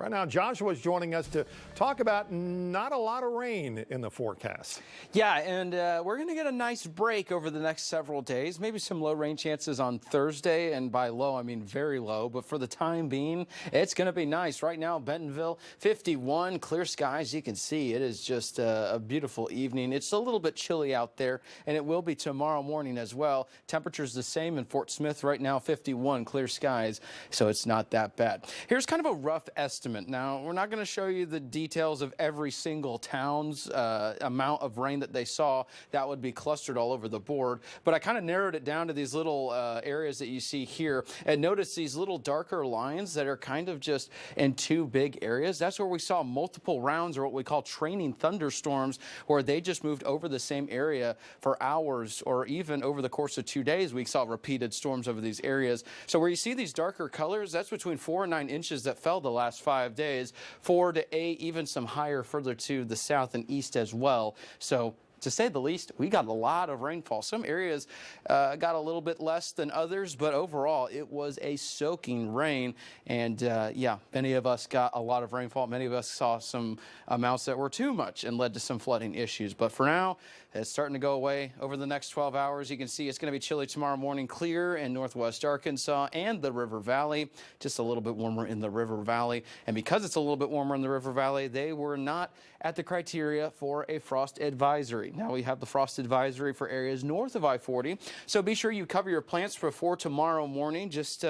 Right now, Joshua's joining us to talk about not a lot of rain in the forecast. Yeah, and we're going to get a nice break over the next several days. Maybe some low rain chances on Thursday, and by low, I mean very low. But for the time being, it's going to be nice. Right now, Bentonville, 51, clear skies. You can see it is just a beautiful evening. It's a little bit chilly out there, and it will be tomorrow morning as well. Temperatures the same in Fort Smith right now, 51, clear skies, so it's not that bad. Here's kind of a rough estimate. Now, we're not going to show you the details of every single town's amount of rain that they saw. That would be clustered all over the board. But I kind of narrowed it down to these little areas that you see here. And notice these little darker lines that are kind of just in two big areas. That's where we saw multiple rounds, or what we call training thunderstorms, where they just moved over the same area for hours, or even over the course of 2 days, we saw repeated storms over these areas. So where you see these darker colors, that's between 4 and 9 inches that fell the last 5 days, 4 to 8, even some higher further to the south and east as well. So to say the least, we got a lot of rainfall. Some areas got a little bit less than others, but overall it was a soaking rain. And yeah, many of us got a lot of rainfall. Many of us saw some amounts that were too much and led to some flooding issues. But for now, it's starting to go away over the next 12 hours. You can see it's going to be chilly tomorrow morning, clear in northwest Arkansas and the River Valley. Just a little bit warmer in the River Valley. And because it's a little bit warmer in the River Valley, they were not at the criteria for a frost advisory. Now we have the frost advisory for areas north of I-40. So be sure you cover your plants before tomorrow morning, just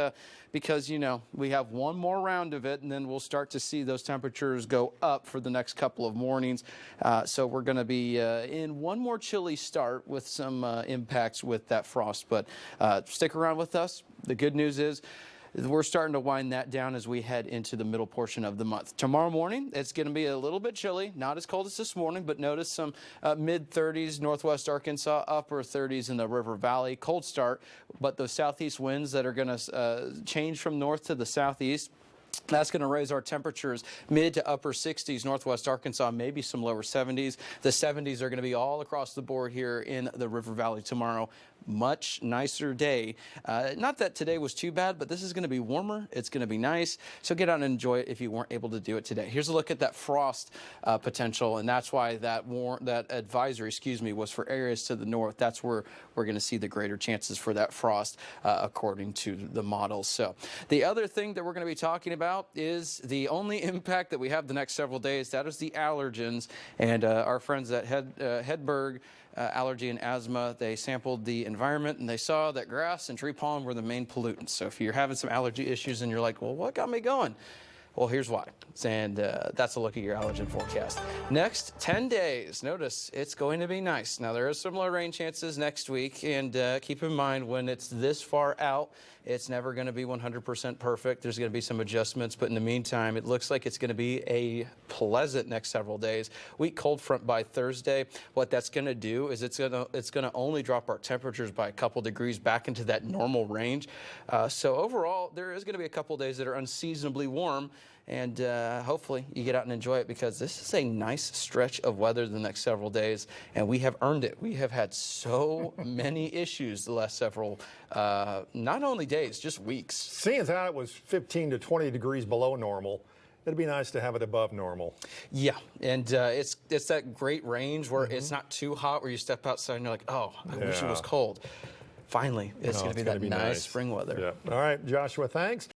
because, you know, we have one more round of it, and then we'll start to see those temperatures go up for the next couple of mornings. So we're going to be in one more chilly start with some impacts with that frost. But stick around with us. The good news is we're starting to wind that down as we head into the middle portion of the month. Tomorrow morning, it's going to be a little bit chilly, not as cold as this morning, but notice some mid-30s northwest Arkansas, upper 30s in the River Valley. Cold start, but those southeast winds that are going to change from north to the southeast, that's going to raise our temperatures mid to upper 60s, northwest Arkansas, maybe some lower 70s. The 70s are going to be all across the board here in the River Valley tomorrow. Much nicer day. Not that today was too bad, but this is going to be warmer. It's going to be nice. So get out and enjoy it if you weren't able to do it today. Here's a look at that frost potential, and that's why that advisory, was for areas to the north. That's where we're going to see the greater chances for that frost, according to the models. So the other thing that we're going to be talking about is the only impact that we have the next several days. That is the allergens, and our friends at Hedberg Allergy and Asthma, they sampled the environment and they saw that grass and tree pollen were the main pollutants. So if you're having some allergy issues and you're like, well, what got me going? Well, here's why. And that's a look at your allergen forecast. Next 10 days, notice it's going to be nice. Now, there are some low rain chances next week, and keep in mind when it's this far out, it's never going to be 100% perfect. There's going to be some adjustments, but in the meantime, it looks like it's going to be a pleasant next several days. Weak cold front by Thursday. What that's going to do is it's going to only drop our temperatures by a couple degrees back into that normal range. So overall, there is going to be a couple days that are unseasonably warm. And hopefully you get out and enjoy it, because this is a nice stretch of weather the next several days, and we have earned it. We have had so many issues the last several, not only days, just weeks. Seeing as how it was 15 to 20 degrees below normal, it'd be nice to have it above normal. Yeah, and it's that great range where it's not too hot, where you step outside and you're like, oh, I wish it was cold. Finally, it's going to be that nice spring weather. Yeah. All right, Joshua, thanks.